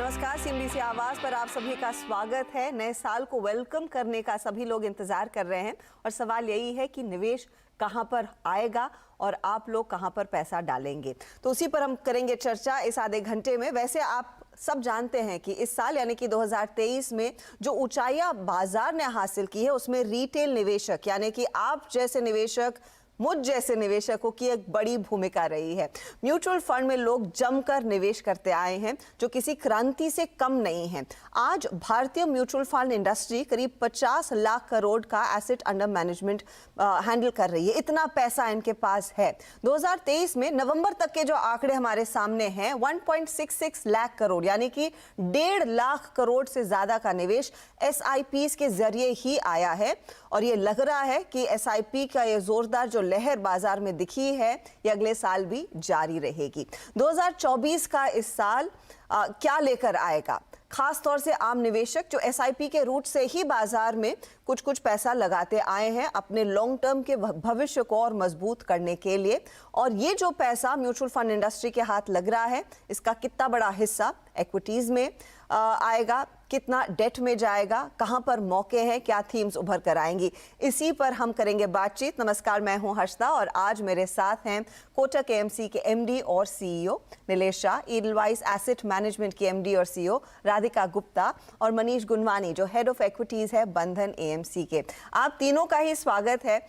नमस्कार, CNBC आवाज पर आप सभी का स्वागत है। नए साल को वेलकम करने का सभी लोग इंतजार कर रहे हैं और सवाल यही है कि निवेश कहां पर आएगा और आप लोग कहां पर पैसा डालेंगे। तो उसी पर हम करेंगे चर्चा इस आधे घंटे में। वैसे आप सब जानते हैं कि इस साल यानी कि 2023 में जो ऊंचाइयां बाजार ने हासिल की है उसमें रिटेल निवेशक यानी कि आप जैसे निवेशक, मुझ जैसे निवेशकों की एक बड़ी भूमिका रही है। म्यूचुअल फंड में लोग जमकर निवेश करते आए हैं जो किसी क्रांति से कम नहीं है। आज भारतीय म्यूचुअल फंड इंडस्ट्री करीब 50 लाख करोड़ का एसेट अंडर मैनेजमेंट हैंडल कर रही है। इतना पैसा इनके पास है। 2023 में नवंबर तक के जो आंकड़े हमारे सामने हैं 1.66 लाख करोड़ यानी कि 1.5 लाख करोड़ से ज्यादा का निवेश SIPs के जरिए ही आया है और ये लग रहा है कि SIP का ये जोरदार जो लहर बाजार में दिखी है ये अगले साल भी जारी रहेगी। 2024 का इस साल क्या लेकर आएगा? खास तौर से आम निवेशक जो SIP के रूट से ही बाजार में कुछ पैसा लगाते आए हैं अपने लॉन्ग टर्म के भविष्य को और मजबूत करने के लिए। और ये जो पैसा म्यूचुअल फंड इंडस्ट्री के हाथ लग रहा है इसका कितना बड़ा हिस्सा इक्विटीज में आएगा, कितना डेट में जाएगा, कहां पर मौके हैं, क्या थीम्स उभर कर आएंगी, इसी पर हम करेंगे बातचीत। नमस्कार, मैं हूं हर्षदा और आज मेरे साथ हैं कोटक AMC के MD और CEO Nilesh Shah, Edelweiss asset management की MD और CEO राधिका गुप्ता और मनीष गुनवानी जो हेड ऑफ एक्विटीज है बंधन AMC के। आप तीनों का ही स्वागत है।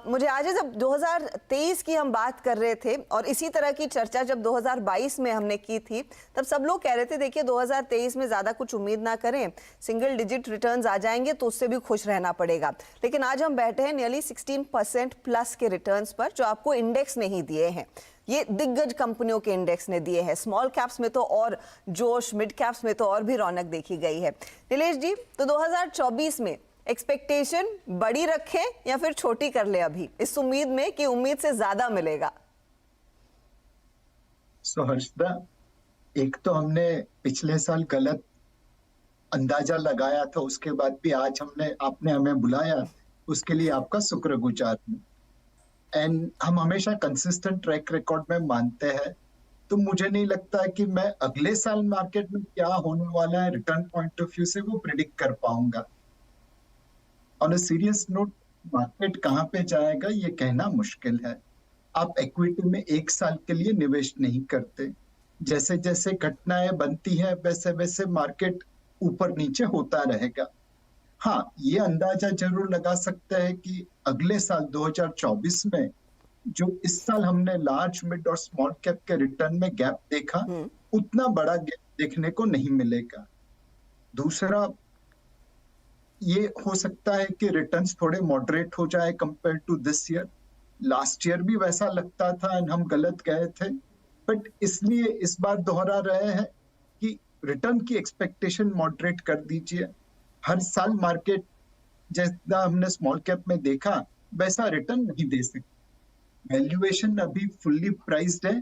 मुझे आज जब 2023 की हम बात कर रहे थे और इसी तरह की चर्चा जब 2022 में हमने की थी तब सब लोग कह रहे थे देखिए 2023 में ज्यादा कुछ उम्मीद ना करें, सिंगल डिजिट रिटर्न्स आ जाएंगे तो उससे भी खुश रहना पड़ेगा। लेकिन आज हम बैठे हैं नियरली 16% प्लस के रिटर्न्स पर जो आपको इंडेक्स नहीं दिए हैं, ये दिग्गज कंपनियों के इंडेक्स ने दिए हैं। स्मॉल कैप्स में तो और जोश, मिड कैप्स में तो और भी रौनक देखी गई है। नीलेश जी, तो 2024 में एक्सपेक्टेशन बड़ी रखें या फिर छोटी कर ले अभी इस उम्मीद में कि उम्मीद से ज्यादा मिलेगा? हर्षदा, एक तो हमने पिछले साल गलत अंदाजा लगाया था, उसके बाद भी आज आपने हमें बुलाया, उसके लिए आपका शुक्रगुजार हूं। एंड हम हमेशा कंसिस्टेंट ट्रैक रिकॉर्ड में मानते हैं, तो मुझे नहीं लगता है कि मैं अगले साल मार्केट में क्या होने वाला है रिटर्न पॉइंट ऑफ व्यू से वो प्रिडिक्ट कर पाऊंगा। On a serious note, market कहां पे जाएगा ये कहना मुश्किल है। आप इक्विटी में एक साल के लिए निवेश नहीं करते, जैसे जैसे घटनाएं बनती हैं वैसे वैसे मार्केट ऊपर नीचे होता रहेगा। हाँ, ये अंदाजा जरूर लगा सकते हैं कि अगले साल 2024 में जो इस साल हमने लार्ज, मिड और स्मॉल कैप के रिटर्न में गैप देखा, उतना बड़ा गैप देखने को नहीं मिलेगा। दूसरा, ये हो सकता है कि रिटर्न्स थोड़े मॉडरेट हो जाए compare to this year. Last year भी वैसा लगता था एंड हम गलत गए थे, बट इसलिए इस बार दोहरा रहे हैं कि रिटर्न की एक्सपेक्टेशन मॉडरेट कर दीजिए। हर साल मार्केट जैसा हमने स्मॉल कैप में देखा वैसा रिटर्न नहीं दे सकती। वैल्यूएशन अभी फुल्ली प्राइस्ड है,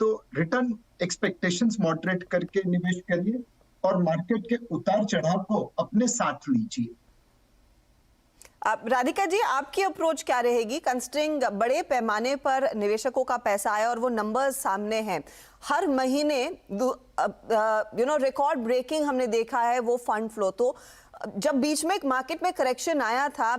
तो रिटर्न एक्सपेक्टेशंस मॉडरेट करके निवेश करिए और मार्केट के उतार चढ़ाव को अपने साथ लीजिए। राधिका जी, आपकी अप्रोच क्या रहेगी कंसिडरिंग बड़े पैमाने पर निवेशकों का पैसा आया और वो नंबर्स सामने हैं? हर महीने रिकॉर्ड ब्रेकिंग हमने देखा है वो फंड फ्लो। तो जब बीच में एक मार्केट में करेक्शन आया था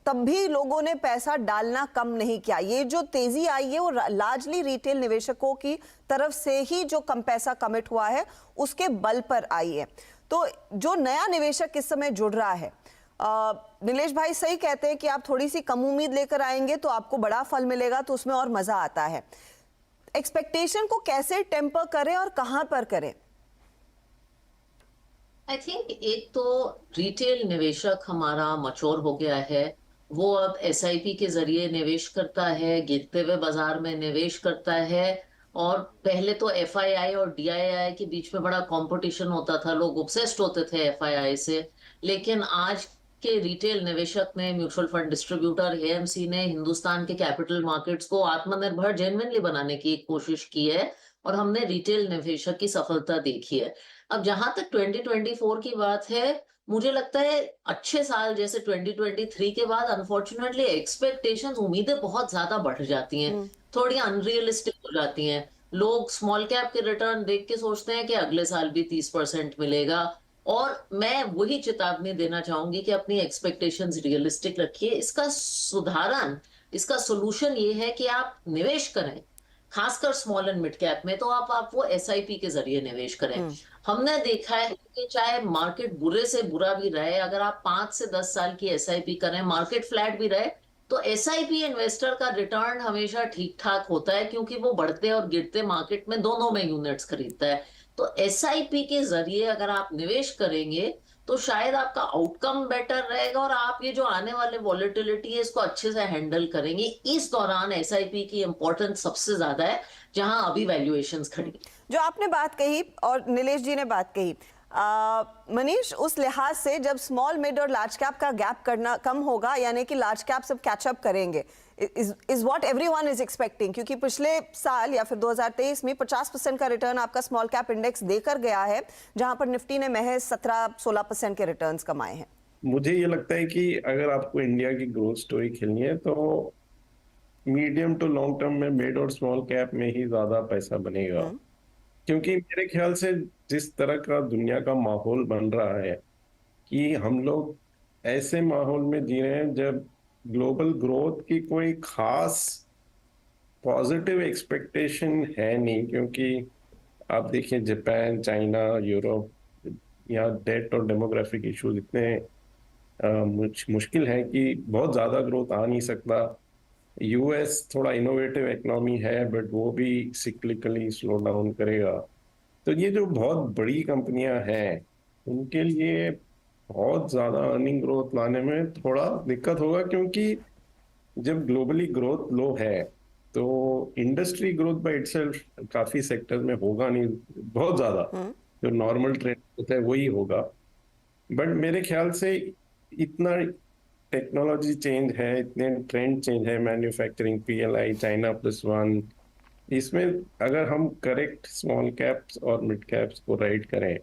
तब भी लोगों ने पैसा डालना कम नहीं किया। ये जो तेजी आई है वो लार्जली रिटेल निवेशकों की तरफ से ही जो कम पैसा कमिट हुआ है उसके बल पर आई है। तो जो नया निवेशक इस समय जुड़ रहा है, नीलेश भाई सही कहते हैं कि आप थोड़ी सी कम उम्मीद लेकर आएंगे तो आपको बड़ा फल मिलेगा, तो उसमें और मजा आता है। एक्सपेक्टेशन को कैसे टेम्पर करें और कहां पर करें? आई थिंक एक तो रिटेल निवेशक हमारा मैच्योर हो गया है, वो अब SIP के जरिए निवेश करता है, गिरते हुए बाजार में निवेश करता है। और पहले तो FII और DII के बीच में बड़ा कंपटीशन होता था, लोग ऑब्सेस्ड होते थे FII से, लेकिन आज के रिटेल निवेशक ने, म्यूचुअल फंड डिस्ट्रीब्यूटर AMC ने हिंदुस्तान के कैपिटल मार्केट्स को आत्मनिर्भर जेन्युइनली बनाने की कोशिश की है और हमने रिटेल निवेशक की सफलता देखी है। अब जहां तक 2024 की बात है, मुझे लगता है अच्छे साल जैसे 2023 के बाद अनफॉर्चुनेटली एक्सपेक्टेशंस, उम्मीदें बहुत ज्यादा बढ़ जाती हैं, थोड़ी अनरियलिस्टिक हो जाती हैं। लोग स्मॉल कैप के रिटर्न देख के सोचते हैं कि अगले साल भी 30% मिलेगा। और मैं वही चेतावनी देना चाहूंगी कि अपनी एक्सपेक्टेशंस रियलिस्टिक रखिए। इसका सुधारण, इसका सोल्यूशन ये है कि आप निवेश करें, खासकर स्मॉल एंड मिड कैप में, तो आप वो एसआईपी के जरिए निवेश करें। हमने देखा है कि चाहे मार्केट बुरे से बुरा भी रहे, अगर आप 5 से 10 साल की एसआईपी करें, मार्केट फ्लैट भी रहे, तो एसआईपी इन्वेस्टर का रिटर्न हमेशा ठीक ठाक होता है, क्योंकि वो बढ़ते और गिरते मार्केट में दोनों में यूनिट्स खरीदता है। तो एसआईपी के जरिए अगर आप निवेश करेंगे तो शायद आपका आउटकम बेटर रहेगा और आप ये जो आने वाले वॉलेटिलिटी है इसको अच्छे से हैंडल करेंगे। इस दौरान एसआईपी की इंपॉर्टेंस सबसे ज्यादा है, जहां अभी वैल्यूएशंस खड़ी। जो आपने बात कही और नीलेश जी ने बात कही, मनीष, उस लिहाज से जब स्मॉल मिड और लार्ज कैप का गैप करना कम होगा, यानी कि लार्ज कैप सब कैचअप करेंगे, is what everyone is expecting, क्योंकि पिछले साल या फिर 2023 में 50% का रिटर्न आपका स्मॉल कैप इंडेक्स देकर गया है, जहां पर निफ्टी ने महज 17-16% के रिटर्न्स कमाए हैं। मुझे ये लगता है कि अगर आपको इंडिया की ग्रोथ स्टोरी खेलनी है तो मीडियम टू लॉन्ग टर्म में मिड और स्मॉल कैप में ही ज्यादा पैसा बनेगा, क्योंकि मेरे ख्याल से जिस तरह का दुनिया का माहौल बन रहा है कि हम लोग ऐसे माहौल में जी रहे हैं जब ग्लोबल ग्रोथ की कोई खास पॉजिटिव एक्सपेक्टेशन है नहीं, क्योंकि आप देखिए जापान, चाइना, यूरोप, यहाँ डेट और डेमोग्राफिक इश्यूज इतने मुश्किल है कि बहुत ज्यादा ग्रोथ आ नहीं सकता। यूएस थोड़ा इनोवेटिव इकोनॉमी है बट वो भी सिक्लिकली स्लो डाउन करेगा। तो ये जो बहुत बड़ी कंपनियां हैं उनके लिए बहुत ज्यादा अर्निंग ग्रोथ लाने में थोड़ा दिक्कत होगा, क्योंकि जब ग्लोबली ग्रोथ लो है तो इंडस्ट्री ग्रोथ बाय इटसेल्फ काफी सेक्टर में होगा नहीं बहुत ज्यादा, जो नॉर्मल ट्रेंड होता है वही होगा। बट मेरे ख्याल से इतना टेक्नोलॉजी चेंज है, इतने ट्रेंड चेंज है, manufacturing, PLI, China plus one, इसमें अगर हम करेक्ट स्मॉल कैप्स और मिड कैप्स को राइड करें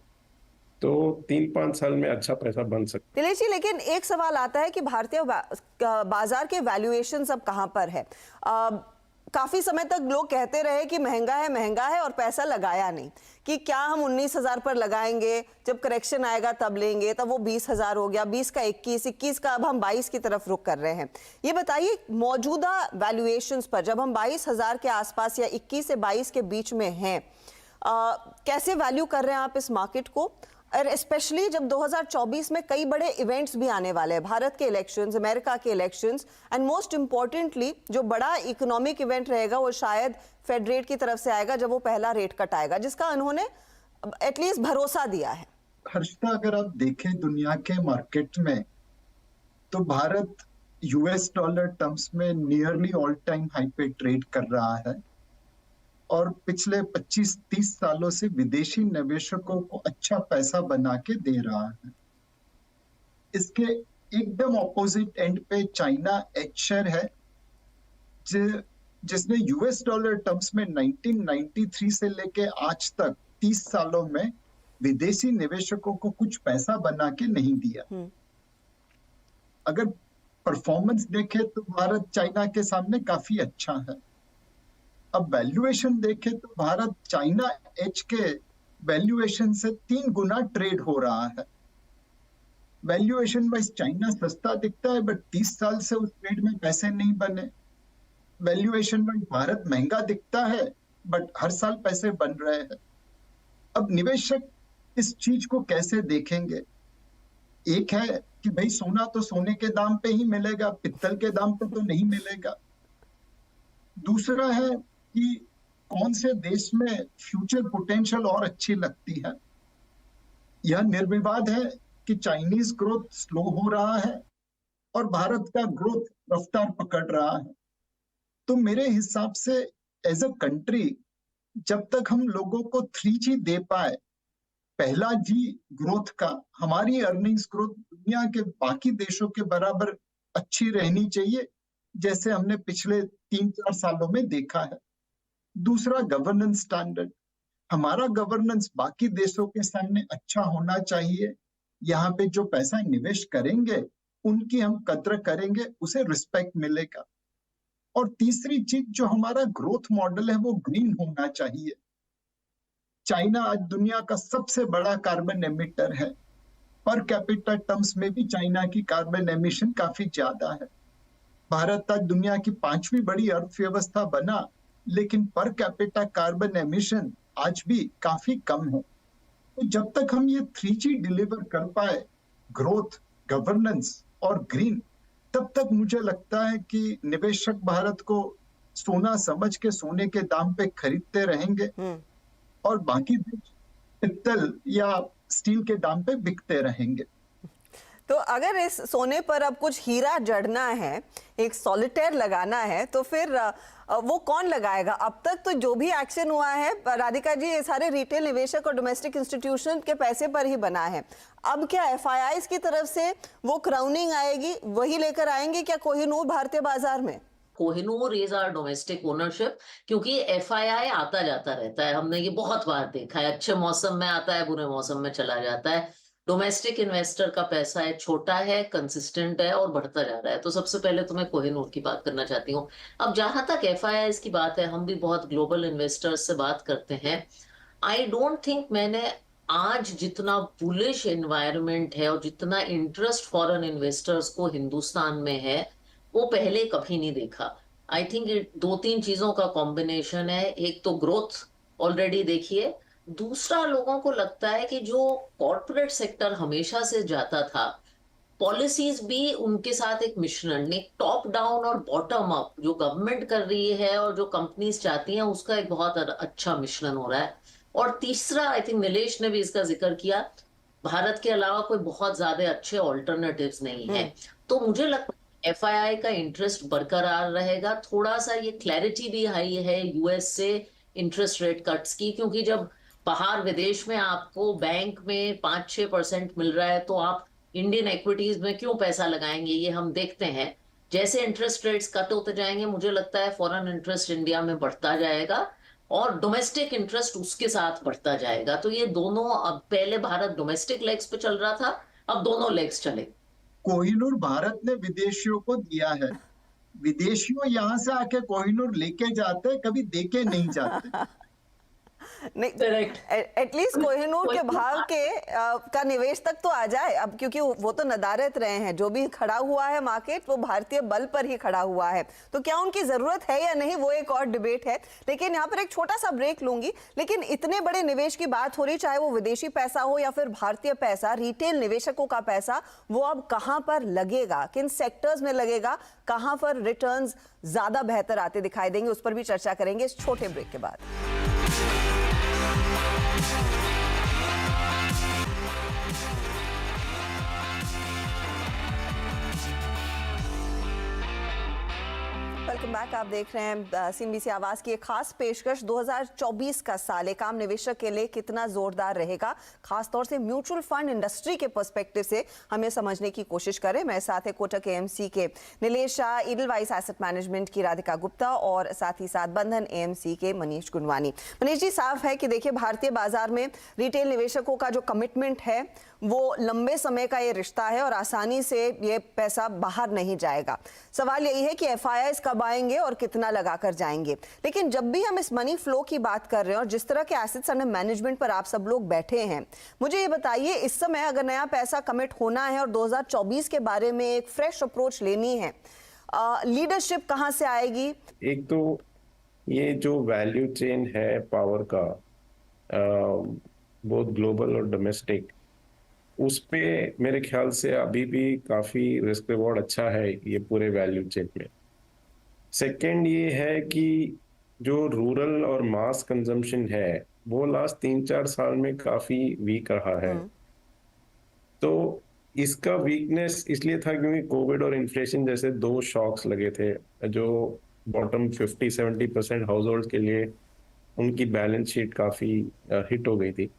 तो 3-5 साल में अच्छा पैसा बन सकता है। नीलेश जी, लेकिन एक सवाल आता है कि भारतीय बाजार के वैल्यूएशन अब कहां पर है? काफी समय तक लोग कहते रहे कि महंगा है और पैसा लगाया नहीं, कि क्या हम 19,000 पर लगाएंगे, जब करेक्शन आएगा तब लेंगे, तब वो 20,000 हो गया, 20 का 21 का अब हम 22 की तरफ रुख कर रहे हैं। ये बताइए, मौजूदा वैल्यूएशंस पर जब हम 22,000 के आसपास या 21 से 22 के बीच में हैं, कैसे वैल्यू कर रहे हैं आप इस मार्केट को? और स्पेशली जब 2024 में कई बड़े इवेंट्स भी आने वाले हैं, भारत के इलेक्शंस, अमेरिका के इलेक्शंस, एंड मोस्ट इंपॉर्टेंटली जो बड़ा इकोनॉमिक इवेंट रहेगा वो शायद फेड रेट की तरफ से आएगा, जब वो पहला रेट कट आएगा, जिसका उन्होंने एटलीस्ट भरोसा दिया है। हर्षिता, अगर आप देखें दुनिया के मार्केट में तो भारत यूएस डॉलर टर्म्स में नियरली ऑल टाइम हाई पे ट्रेड कर रहा है और पिछले 25-30 सालों से विदेशी निवेशकों को अच्छा पैसा बना के दे रहा है। इसके एकदम ऑपोजिट एंड पे चाइना एच शेयर है, जिसने यूएस डॉलर टर्म्स में 1993 से लेके आज तक 30 सालों में विदेशी निवेशकों को कुछ पैसा बना के नहीं दिया। अगर परफॉर्मेंस देखे तो भारत चाइना के सामने काफी अच्छा है। अब वैल्यूएशन देखे तो भारत चाइना एच के वैल्यूएशन से 3 गुना ट्रेड हो रहा है। वैल्यूएशन वाइज चाइना सस्ता दिखता है बट 30 साल से उस ट्रेड में पैसे नहीं बने। वैल्यूएशन वाइज भारत महंगा दिखता है बट हर साल पैसे बन रहे हैं। अब निवेशक इस चीज को कैसे देखेंगे? एक है कि भाई सोना तो सोने के दाम पे ही मिलेगा, पित्तल के दाम पे तो नहीं मिलेगा। दूसरा है कि कौन से देश में फ्यूचर पोटेंशियल और अच्छी लगती है। यह निर्विवाद है कि चाइनीज ग्रोथ स्लो हो रहा है और भारत का ग्रोथ रफ्तार पकड़ रहा है। तो मेरे हिसाब से एज अ कंट्री जब तक हम लोगों को 3G दे पाए, पहला जी ग्रोथ का, हमारी अर्निंग्स ग्रोथ दुनिया के बाकी देशों के बराबर अच्छी रहनी चाहिए, जैसे हमने पिछले 3-4 सालों में देखा है। दूसरा गवर्नेंस स्टैंडर्ड, हमारा गवर्नेंस बाकी देशों के सामने अच्छा होना चाहिए। यहाँ पे जो पैसा निवेश करेंगे उनकी हम कद्र करेंगे, उसे रिस्पेक्ट मिलेगा। और तीसरी चीज जो हमारा ग्रोथ मॉडल है वो ग्रीन होना चाहिए। चाइना आज दुनिया का सबसे बड़ा कार्बन एमिटर है। पर कैपिटा टर्म्स में भी चाइना की कार्बन एमिशन काफी ज्यादा है। भारत आज दुनिया की 5वीं बड़ी अर्थव्यवस्था बना, लेकिन पर कैपिटा कार्बन एमिशन आज भी काफी कम है। तो जब तक हम ये 3G डिलीवर कर पाए, ग्रोथ, गवर्नेंस और ग्रीन, तब तक मुझे लगता है कि निवेशक भारत को सोना समझ के सोने के दाम पे खरीदते रहेंगे और बाकी देश पित्तल या स्टील के दाम पे बिकते रहेंगे। तो अगर इस सोने पर अब कुछ हीरा जड़ना है, एक सॉलिटेयर लगाना है, तो फिर वो कौन लगाएगा? अब तक तो जो भी एक्शन हुआ है राधिका जी, ये सारे रिटेल निवेशक और डोमेस्टिक इंस्टीट्यूशन के पैसे पर ही बना है। अब क्या FIIs की तरफ से वो क्राउनिंग आएगी, वही लेकर आएंगे क्या कोहिनूर भारतीय बाजार में? Kohinoor is our domestic ownership, क्योंकि FII आता जाता रहता है, हमने ये बहुत बार देखा है। अच्छे मौसम में आता है, बुरे मौसम में चला जाता है। डोमेस्टिक इन्वेस्टर का पैसा है, छोटा है, कंसिस्टेंट है और बढ़ता जा रहा है। तो सबसे पहले तो मैं कोहिनूर की बात करना चाहती हूँ। अब जहां तक FIIs की बात है, हम भी बहुत ग्लोबल इन्वेस्टर्स से बात करते हैं। आई डोंट थिंक मैंने आज जितना बुलिश एनवायरनमेंट है और जितना इंटरेस्ट फॉरेन इन्वेस्टर्स को हिंदुस्तान में है, वो पहले कभी नहीं देखा। आई थिंक दो तीन चीजों का कॉम्बिनेशन है। एक तो ग्रोथ ऑलरेडी देखिए, दूसरा लोगों को लगता है कि जो कॉर्पोरेट सेक्टर हमेशा से जाता था, पॉलिसीज भी उनके साथ एक मिश्रण, एक टॉप डाउन और बॉटम अप जो गवर्नमेंट कर रही है और जो कंपनीज चाहती हैं, उसका एक बहुत अच्छा मिश्रण हो रहा है। और तीसरा, आई थिंक नीलेश ने भी इसका जिक्र किया, भारत के अलावा कोई बहुत ज्यादा अच्छे ऑल्टरनेटिव्स नहीं है। तो मुझे लगता है FII का इंटरेस्ट बरकरार रहेगा। थोड़ा सा ये क्लैरिटी भी आई है US से इंटरेस्ट रेट कट्स की, क्योंकि जब बाहर विदेश में आपको बैंक में 5-6% मिल रहा है, तो आप इंडियन इक्विटीज में क्यों पैसा लगाएंगे, ये हम देखते हैं। जैसे इंटरेस्ट रेट्स कट होते जाएंगे, मुझे लगता है फॉरेन इंटरेस्ट इंडिया में बढ़ता जाएगा और डोमेस्टिक इंटरेस्ट उसके साथ बढ़ता जाएगा। तो ये दोनों, अब पहले भारत डोमेस्टिक लेग्स पे चल रहा था, अब दोनों लेग्स चले। कोहिनूर भारत ने विदेशियों को दिया है। विदेशियों यहाँ से आके कोहिनूर लेके जाते, कभी देके नहीं जाते। नहीं, Correct. एटलीस्ट कोहिनूर के भाव के का निवेश तक तो आ जाए अब, क्योंकि वो तो नदारत रहे हैं। जो भी खड़ा हुआ है मार्केट, वो भारतीय बल पर ही खड़ा हुआ है। तो क्या उनकी जरूरत है या नहीं, वो एक और डिबेट है। लेकिन यहाँ पर एक छोटा सा ब्रेक लूंगी। लेकिन इतने बड़े निवेश की बात हो रही, चाहे वो विदेशी पैसा हो या फिर भारतीय पैसा, रिटेल निवेशकों का पैसा, वो अब कहां पर लगेगा, किन सेक्टर्स में लगेगा, कहां पर रिटर्न्स ज्यादा बेहतर आते दिखाई देंगे, उस पर भी चर्चा करेंगे इस छोटे ब्रेक के बाद। Welcome back. आप देख रहे हैं CNBC आवाज की एक खास पेशकश। 2024 का साल एक आम निवेशक के लिए कितना जोरदार रहेगा, खासतौर से म्यूचुअल फंड इंडस्ट्री के पर्सपेक्टिव से हमें समझने की कोशिश करें। मेरे साथ है कोटक AMC के Nilesh Shah, Edelweiss asset management की राधिका गुप्ता और साथ ही साथ बंधन AMC के मनीष गुनवानी। मनीष जी, साफ है कि देखिए, भारतीय बाजार में रिटेल निवेशकों का जो कमिटमेंट है, वो लंबे समय का ये रिश्ता है और आसानी से ये पैसा बाहर नहीं जाएगा। सवाल यही है कि FIIs कब आएंगे और कितना लगाकर जाएंगे। लेकिन जब भी हम इस मनी फ्लो की बात कर रहे हैं और जिस तरह के एसेट्स अंडर मैनेजमेंट पर आप सब लोग बैठे हैं, मुझे ये बताइए, इस समय अगर नया पैसा कमिट होना है और 2024 के बारे में एक फ्रेश अप्रोच लेनी है, लीडरशिप कहां से आएगी? एक तो ये जो वैल्यू चेन है पावर का, बहुत ग्लोबल और डोमेस्टिक, उस पे मेरे ख्याल से अभी भी काफी रिस्क रिवॉर्ड अच्छा है ये पूरे वैल्यू चेन में। सेकंड ये है कि जो रूरल और मास कंजम्पशन है, वो लास्ट 3-4 साल में काफी वीक रहा है। तो इसका वीकनेस इसलिए था क्योंकि कोविड और इन्फ्लेशन जैसे दो शॉक्स लगे थे, जो बॉटम 50-70% हाउस होल्ड के लिए उनकी बैलेंस शीट काफी हिट हो गई थी।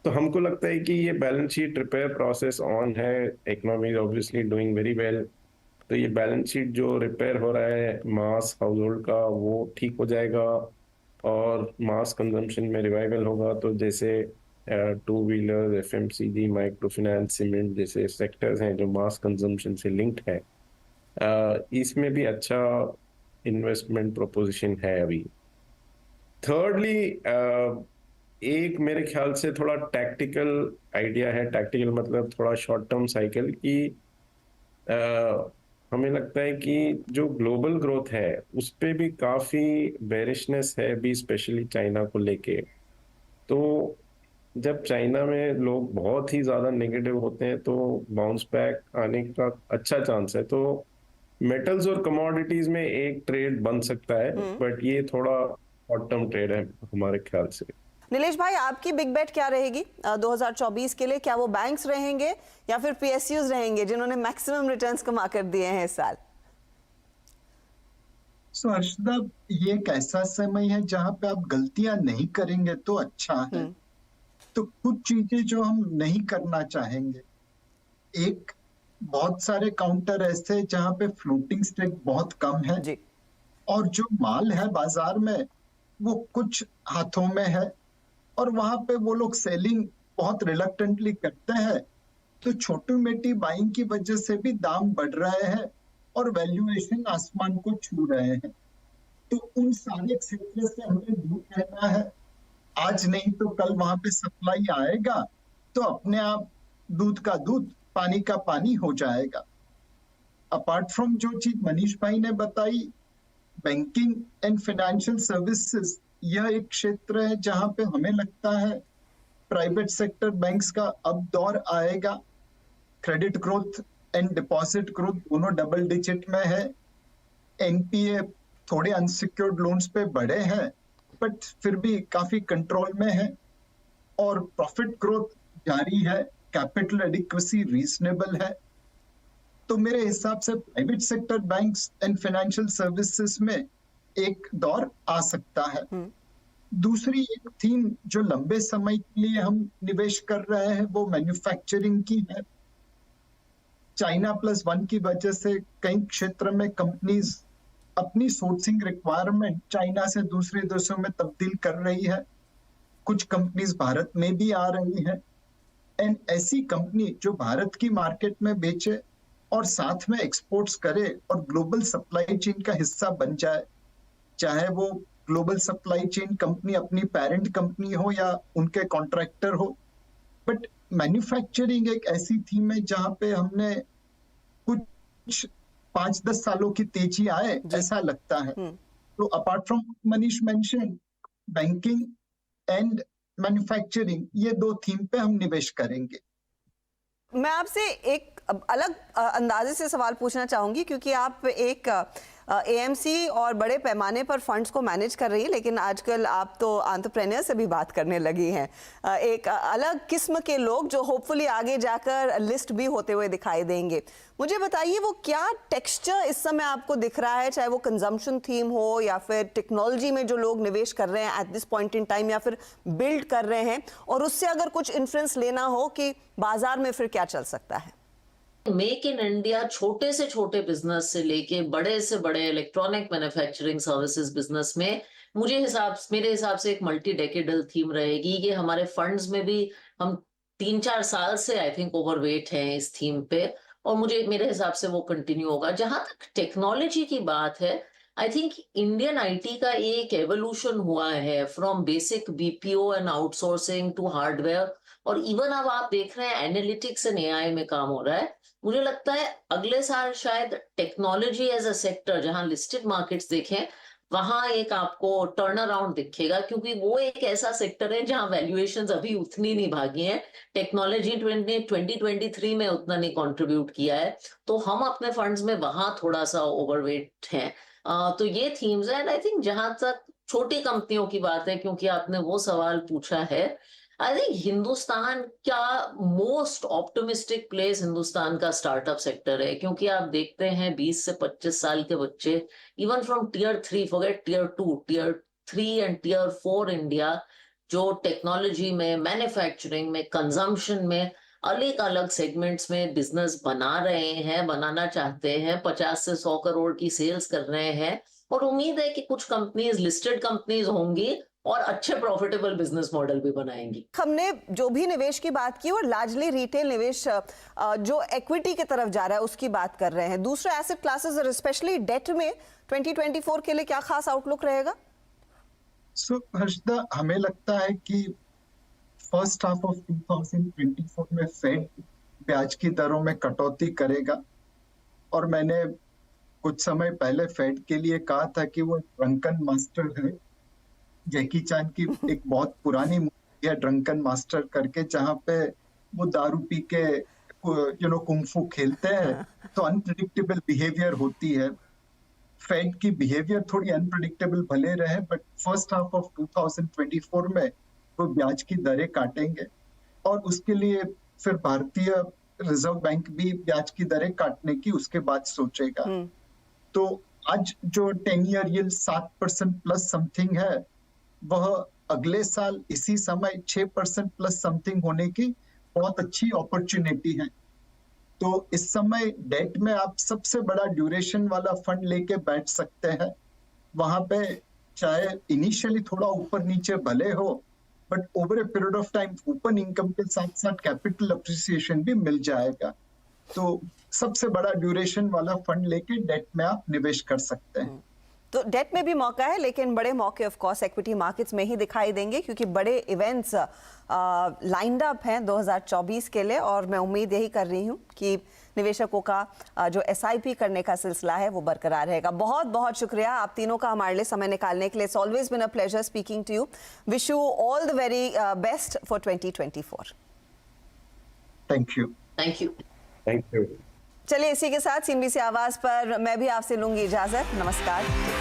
तो हमको लगता है कि ये balance sheet repair process on है। Economy obviously doing very well. तो ये बैलेंस शीट जो रिपेयर हो रहा है मास हाउस होल्ड का, वो ठीक हो जाएगा और मास कंजम्पशन में रिवाइवल होगा। तो जैसे 2 wheeler, FMCG, micro finance, cement जैसे सेक्टर्स हैं जो मास कंजम्पशन से लिंक्ड है, इसमें भी अच्छा इन्वेस्टमेंट प्रोपोजिशन है अभी। थर्डली, एक मेरे ख्याल से थोड़ा टैक्टिकल आइडिया है। टैक्टिकल मतलब थोड़ा शॉर्ट टर्म साइकिल की। हमें लगता है कि जो ग्लोबल ग्रोथ है उस पे भी काफी बेरिशनेस है अभी, स्पेशली चाइना को लेके। तो जब चाइना में लोग बहुत ही ज्यादा नेगेटिव होते हैं तो बाउंस बैक आने का अच्छा चांस है। तो मेटल्स और कमोडिटीज में एक ट्रेड बन सकता है, बट ये थोड़ा शॉर्ट टर्म ट्रेड है हमारे ख्याल से। नीलेश भाई, आपकी बिग बेट क्या रहेगी 2024 के लिए? क्या वो बैंक्स रहेंगे या फिर पीएसयूज रहेंगे जिन्होंने मैक्सिमम रिटर्न्स कमा कर दिए हैं इस साल? सो हर्षदा, ये एक ऐसा समय है जहां पे आप गलतियां नहीं करेंगे तो अच्छा है। तो कुछ चीजें जो हम नहीं करना चाहेंगे, एक, बहुत सारे काउंटर ऐसे हैं जहां पे फ्लोटिंग स्टेक बहुत कम है जी। और जो माल है बाजार में वो कुछ हाथों में है और वहां पे वो लोग सेलिंग बहुत रिलक्टेंटली करते हैं। तो छोटी मोटी बाइंग की वजह से भी दाम बढ़ रहे हैं और वैल्यूएशन आसमान को छू रहे हैं। तो उन सारे क्षेत्र से हमें दूर रहना है। आज नहीं तो कल वहां पे सप्लाई आएगा तो अपने आप दूध का दूध, पानी का पानी हो जाएगा। अपार्ट फ्रॉम जो चीज मनीष भाई ने बताई, बैंकिंग एंड फाइनेंशियल सर्विसेज, यह एक क्षेत्र है जहां पे हमें लगता है प्राइवेट सेक्टर बैंक्स का अब दौर आएगा। Credit growth and deposit growth दोनों डबल डिजिट में है। एनपीए थोड़े अनसिक्योर्ड लोन्स पे बढ़े हैं बट फिर भी काफी कंट्रोल में है और प्रॉफिट ग्रोथ जारी है। कैपिटल एडिक्वेसी रीजनेबल है। तो मेरे हिसाब से private sector banks and financial services में एक दौर आ सकता है। दूसरी एक थीम जो लंबे समय के लिए हम निवेश कर रहे हैं वो मैन्युफैक्चरिंग की है। चाइना प्लस वन की वजह से कई क्षेत्र में कंपनीज अपनी सोर्सिंग रिक्वायरमेंट चाइना से दूसरे देशों में तब्दील कर रही है। कुछ कंपनीज भारत में भी आ रही है एंड ऐसी कंपनी जो भारत की मार्केट में बेचे और साथ में एक्सपोर्ट्स करे और ग्लोबल सप्लाई चेन का हिस्सा बन जाए, चाहे वो ग्लोबल सप्लाई चेन कंपनी अपनी पेरेंट कंपनी हो या उनके कॉन्ट्रैक्टर हो। बट मैन्युफैक्चरिंग एक ऐसी थीम है जहां पे हमने कुछ 5-10 सालों की तेजी आए ऐसा लगता है। तो apart from Manish mention, banking and manufacturing, ये दो थीम पे हम निवेश करेंगे। मैं आपसे एक अलग अंदाजे से सवाल पूछना चाहूंगी, क्योंकि आप एक एएमसी और बड़े पैमाने पर फंड्स को मैनेज कर रही है, लेकिन आजकल आप तो एंटरप्रेन्योर से भी बात करने लगी हैं। एक अलग किस्म के लोग जो होपफुली आगे जाकर लिस्ट भी होते हुए दिखाई देंगे। मुझे बताइए वो क्या टेक्सचर इस समय आपको दिख रहा है, चाहे वो कंजम्पशन थीम हो या फिर टेक्नोलॉजी में जो लोग निवेश कर रहे हैं at this point in time या फिर बिल्ड कर रहे हैं, और उससे अगर कुछ इन्फ्लुएंस लेना हो कि बाजार में फिर क्या चल सकता है? मेक इन इंडिया छोटे से छोटे बिजनेस से लेके बड़े से बड़े इलेक्ट्रॉनिक मैन्युफैक्चरिंग सर्विसेज बिजनेस में मेरे हिसाब से एक मल्टी डेकेडल थीम रहेगी। ये हमारे फंड्स में भी हम 3-4 साल से आई थिंक ओवरवेट हैं इस थीम पे, और मेरे हिसाब से वो कंटिन्यू होगा। जहां तक टेक्नोलॉजी की बात है, आई थिंक इंडियन आईटी का एक एवोल्यूशन हुआ है from basic BPO and outsourcing to hardware, और इवन अब आप देख रहे हैं एनालिटिक्स एंड एआई में काम हो रहा है। मुझे लगता है अगले साल शायद टेक्नोलॉजी एज अ सेक्टर, जहां लिस्टेड मार्केट्स देखें, वहां एक आपको टर्न अराउंड दिखेगा, क्योंकि वो एक ऐसा सेक्टर है जहां वैल्यूएशंस अभी उतनी नहीं भागी हैं। टेक्नोलॉजी 2023 में उतना नहीं कंट्रीब्यूट किया है, तो हम अपने फंड्स में वहां थोड़ा सा ओवरवेट हैं। तो ये थीम्स है। आई थिंक जहां तक छोटी कंपनियों की बात है, क्योंकि आपने वो सवाल पूछा है, आई थिंक हिंदुस्तान का मोस्ट ऑप्टिमिस्टिक प्लेस हिंदुस्तान का स्टार्टअप सेक्टर है, क्योंकि आप देखते हैं 20 से 25 साल के बच्चे, even from tier 3, forget tier 2, tier 3 and tier 4 India, जो टेक्नोलॉजी में, मैन्युफैक्चरिंग में, कंजम्पशन में अलग अलग सेगमेंट्स में बिजनेस बना रहे हैं, बनाना चाहते हैं, 50 से 100 करोड़ की सेल्स कर रहे हैं। और उम्मीद है कि कुछ कंपनीज लिस्टेड कंपनीज होंगी और अच्छे प्रॉफिटेबल बिजनेस मॉडल भी बनाएंगी। हमने जो भी निवेश की बात की और लार्जली रिटेल निवेश जो इक्विटी की तरफ जा रहा है उसकी बात कर रहे हैं। दूसरे एसेट क्लासेस और स्पेशली डेट में 2024 के लिए क्या खास आउटलुक रहेगा? सो हर्षदा, हमें लगता है कि फर्स्ट हाफ ऑफ 2024 में फेड ब्याज की दरों में कटौती करेगा। और मैंने कुछ समय पहले फेड के लिए कहा था कि वो ड्रंकन मास्टर है। जैकी चैन की एक बहुत पुरानी मूवी है ड्रंकन मास्टर करके, जहां पे वो दारू पी के कुंफू खेलते हैं, तो अनप्रेडिक्टेबल बिहेवियर होती है। फेड की बिहेवियर थोड़ी अनप्रेडिक्टेबल भले रहे, बट फर्स्ट हाफ ऑफ 2024 में वो ब्याज की दरें काटेंगे और उसके लिए फिर भारतीय रिजर्व बैंक भी ब्याज की दरें काटने की उसके बाद सोचेगा। तो आज जो 10 ईयर यील्ड 7% प्लस समथिंग है, वह अगले साल इसी समय 6% प्लस समथिंग होने की बहुत अच्छी अपॉर्चुनिटी है। तो इस समय डेट में आप सबसे बड़ा ड्यूरेशन वाला फंड लेके बैठ सकते हैं। वहां पे चाहे इनिशियली थोड़ा ऊपर नीचे भले हो, but over a period of time open income के साथ साथ कैपिटल अप्रिसिएशन भी मिल जाएगा। तो सबसे बड़ा ड्यूरेशन वाला फंड लेके डेट में आप निवेश कर सकते हैं। तो डेट में भी मौका है, लेकिन बड़े मौके ऑफ कोर्स इक्विटी मार्केट्स में ही दिखाई देंगे, क्योंकि बड़े इवेंट्स लाइंड अप हैं 2024 के लिए। और मैं उम्मीद यही कर रही हूँ कि निवेशकों का जो SIP करने का सिलसिला है वो बरकरार रहेगा। बहुत बहुत शुक्रिया आप तीनों का हमारे लिए समय निकालने के लिए। It's always been a pleasure speaking to you. Wish you all the very best for 2024। Thank you. Thank you. Thank you. चलिए, इसी के साथ CNBC आवाज पर मैं भी आपसे लूंगी इजाजत। नमस्कार।